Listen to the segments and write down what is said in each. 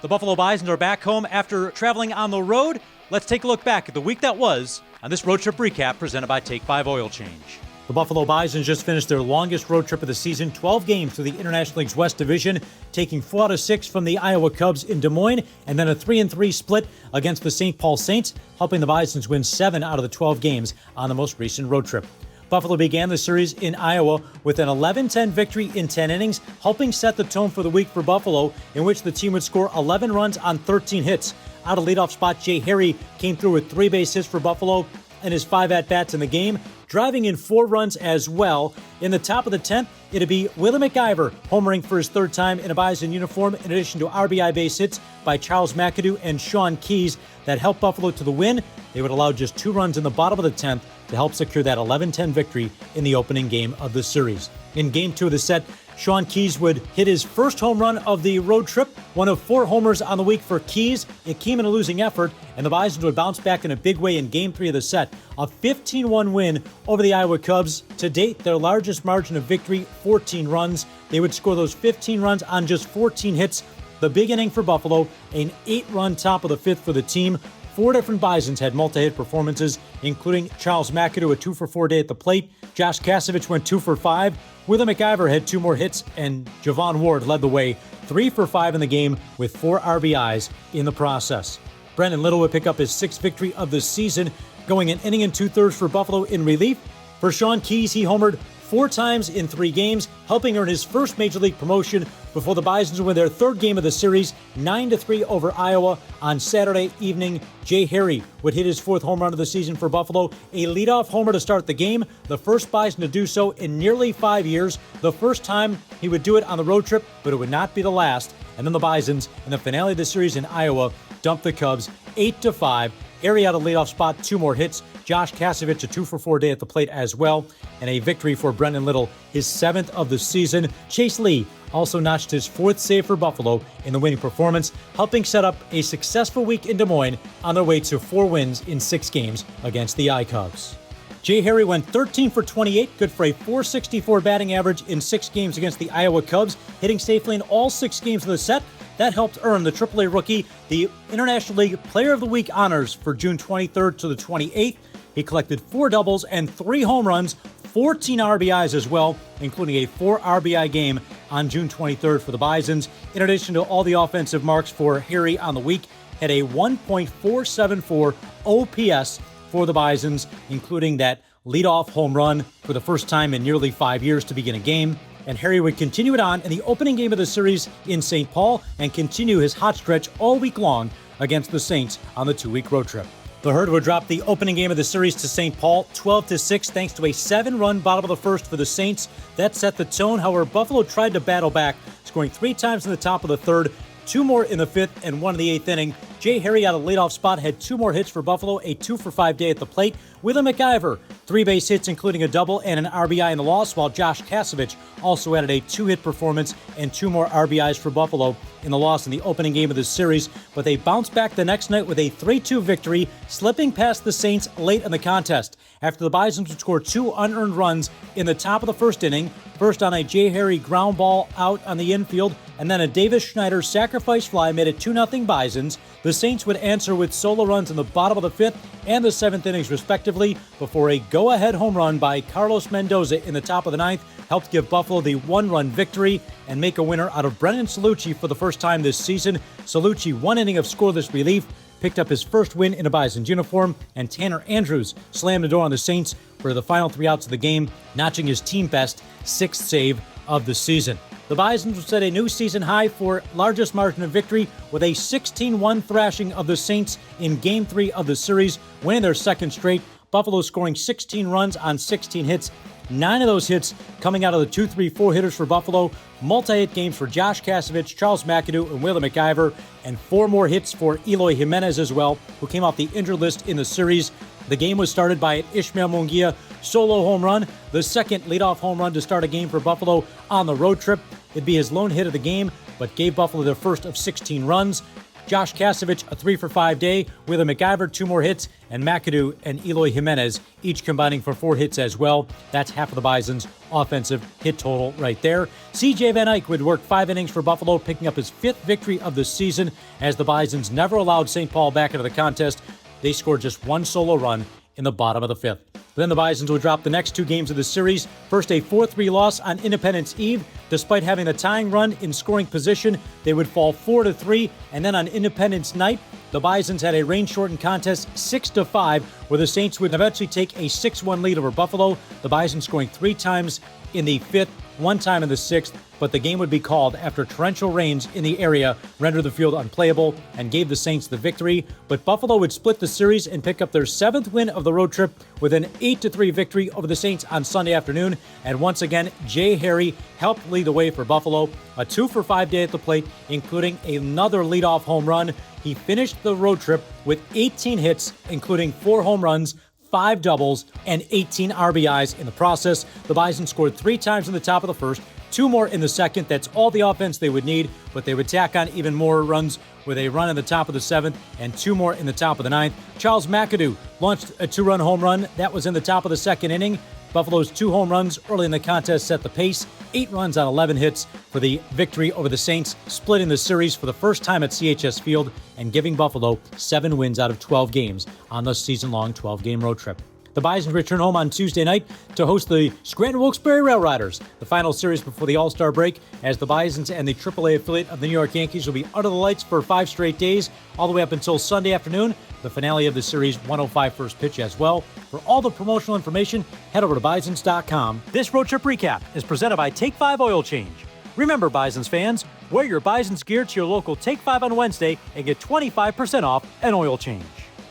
The Buffalo Bisons are back home after traveling on the road. Let's take a look back at the week that was on this road trip recap presented by Take 5 Oil Change. The Buffalo Bisons just finished their longest road trip of the season, 12 games through the International League's West Division, taking 4 out of 6 from the Iowa Cubs in Des Moines, and then a 3-3 split against the St. Paul Saints, helping the Bisons win 7 out of the 12 games on the most recent road trip. Buffalo began the series in Iowa with an 11-10 victory in 10 innings, helping set the tone for the week for Buffalo, in which the team would score 11 runs on 13 hits. Out of leadoff spot, Jay Harry came through with 3 base hits for Buffalo and his 5 at-bats in the game, driving in 4 runs as well. In the top of the 10th, it'd be Willie McIver homering for his 3rd time in a Bison uniform, in addition to RBI base hits by Charles McAdoo and Sean Keyes that helped Buffalo to the win. They would allow just 2 runs in the bottom of the 10th to help secure that 11-10 victory in the opening game of the series. In Game 2 of the set, Sean Keyes would hit his first home run of the road trip, one of 4 homers on the week for Keyes. It came in a losing effort, and the Bisons would bounce back in a big way in Game 3 of the set. A 15-1 win over the Iowa Cubs. To date, their largest margin of victory, 14 runs. They would score those 15 runs on just 14 hits. The big inning for Buffalo, an 8-run top of the 5th for the team. 4 different Bisons had multi-hit performances, including Charles McAdoo, a 2-for-4 day at the plate. Josh Kasevich went 2 for 5. Willie McIver had 2 more hits, and Javon Ward led the way, 3 for 5 in the game with 4 RBIs in the process. Brendan Little would pick up his 6th victory of the season, going an inning and 2/3 for Buffalo in relief. For Sean Keyes, he homered 4 times in 3 games, helping earn his first Major League promotion before the Bisons win their 3rd game of the series, 9-3 over Iowa on Saturday evening. Jay Harry would hit his 4th home run of the season for Buffalo, a leadoff homer to start the game, the first Bison to do so in nearly 5 years, the first time he would do it on the road trip, but it would not be the last. And then the Bisons, in the finale of the series in Iowa, dumped the Cubs 8-5. Harry out of leadoff spot, 2 more hits. Josh Kasevich, a 2-for-4 day at the plate as well, and a victory for Brendan Little, his 7th of the season. Chase Lee also notched his 4th save for Buffalo in the winning performance, helping set up a successful week in Des Moines on their way to 4 wins in 6 games against the I-Cubs. Jay Harry went 13 for 28, good for a .464 batting average in 6 games against the Iowa Cubs, hitting safely in all 6 games of the set. That helped earn the AAA rookie the International League Player of the Week honors for June 23rd to the 28th. He collected 4 doubles and 3 home runs, 14 RBIs as well, including a 4 RBI game on June 23rd for the Bisons. In addition to all the offensive marks for Harry on the week, had a 1.474 OPS for the Bisons, including that leadoff home run for the first time in nearly 5 years to begin a game. And Harry would continue it on in the opening game of the series in St. Paul and continue his hot stretch all week long against the Saints on the 2-week road trip. The Herd would drop the opening game of the series to St. Paul 12-6 thanks to a 7-run bottom of the 1st for the Saints. That set the tone. However, Buffalo tried to battle back, scoring 3 times in the top of the 3rd, 2 more in the 5th, and 1 in the 8th inning. Jay Harry out of leadoff spot had 2 more hits for Buffalo, a 2-for-5 day at the plate. Willie McIver, 3 base hits, including a double and an RBI in the loss, while Josh Kasevich also added a 2-hit performance and 2 more RBIs for Buffalo in the loss in the opening game of the series. But they bounced back the next night with a 3-2 victory, slipping past the Saints late in the contest. After the Bisons would score 2 unearned runs in the top of the 1st inning, first on a Jay Harry ground ball out on the infield, and then a Davis Schneider sacrifice fly made it 2-0 Bisons. The Saints would answer with solo runs in the bottom of the 5th and the 7th innings respectively, before a go-ahead home run by Carlos Mendoza in the top of the 9th helped give Buffalo the 1-run victory and make a winner out of Brendan Salucci for the first time this season. Salucci, 1 inning of scoreless relief, picked up his first win in a Bisons uniform, and Tanner Andrews slammed the door on the Saints for the final 3 outs of the game, notching his team best 6th save of the season. The Bisons would set a new season high for largest margin of victory with a 16-1 thrashing of the Saints in Game 3 of the series, winning their 2nd straight. Buffalo scoring 16 runs on 16 hits, 9 of those hits coming out of the 2-3-4 hitters for Buffalo. Multi-hit games for Josh Kasevich, Charles McAdoo, and Willie McIver, and 4 more hits for Eloy Jimenez as well, who came off the injured list in the series. The game was started by an Ishmael Munguia solo home run, the 2nd leadoff home run to start a game for Buffalo on the road trip. It'd be his lone hit of the game, but gave Buffalo their first of 16 runs. Josh Kasevich, a 3-for-5 day, with a McIver, 2 more hits, and McAdoo and Eloy Jimenez each combining for 4 hits as well. That's half of the Bisons' offensive hit total right there. C.J. Van Eyck would work 5 innings for Buffalo, picking up his 5th victory of the season, as the Bisons never allowed St. Paul back into the contest. They scored just 1 solo run in the bottom of the 5th. Then the Bisons would drop the next 2 games of the series. First, a 4-3 loss on Independence Eve. Despite having the tying run in scoring position, they would fall 4-3. And then on Independence Night, the Bisons had a rain-shortened contest 6-5, where the Saints would eventually take a 6-1 lead over Buffalo. The Bisons scoring 3 times in the 5th, 1 time in the 6th, but the game would be called after torrential rains in the area rendered the field unplayable and gave the Saints the victory. But Buffalo would split the series and pick up their 7th win of the road trip with an 8-3 victory over the Saints on Sunday afternoon. And once again, Jay Harry helped lead the way for Buffalo. A 2-for-5 day at the plate, including another leadoff home run. He finished the road trip with 18 hits, including 4 home runs, 5 doubles, and 18 RBIs in the process. The Bison scored 3 times in the top of the first, 2 more in the second. That's all the offense they would need, but they would tack on even more runs with a run in the top of the 7th and 2 more in the top of the 9th. Charles McAdoo launched a 2-run home run. That was in the top of the 2nd inning. Buffalo's 2 home runs early in the contest set the pace. 8 runs on 11 hits for the victory over the Saints, splitting the series for the first time at CHS Field and giving Buffalo 7 wins out of 12 games on the season-long 12-game road trip. The Bisons return home on Tuesday night to host the Scranton Wilkes-Barre RailRiders, the final series before the All-Star break, as the Bisons and the AAA affiliate of the New York Yankees will be under the lights for 5 straight days, all the way up until Sunday afternoon, the finale of the series, 1:05 first pitch as well. For all the promotional information, head over to Bisons.com. This road trip recap is presented by Take 5 Oil Change. Remember, Bisons fans, wear your Bisons gear to your local Take 5 on Wednesday and get 25% off an oil change.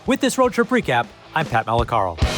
With this road trip recap, I'm Pat Malacaro.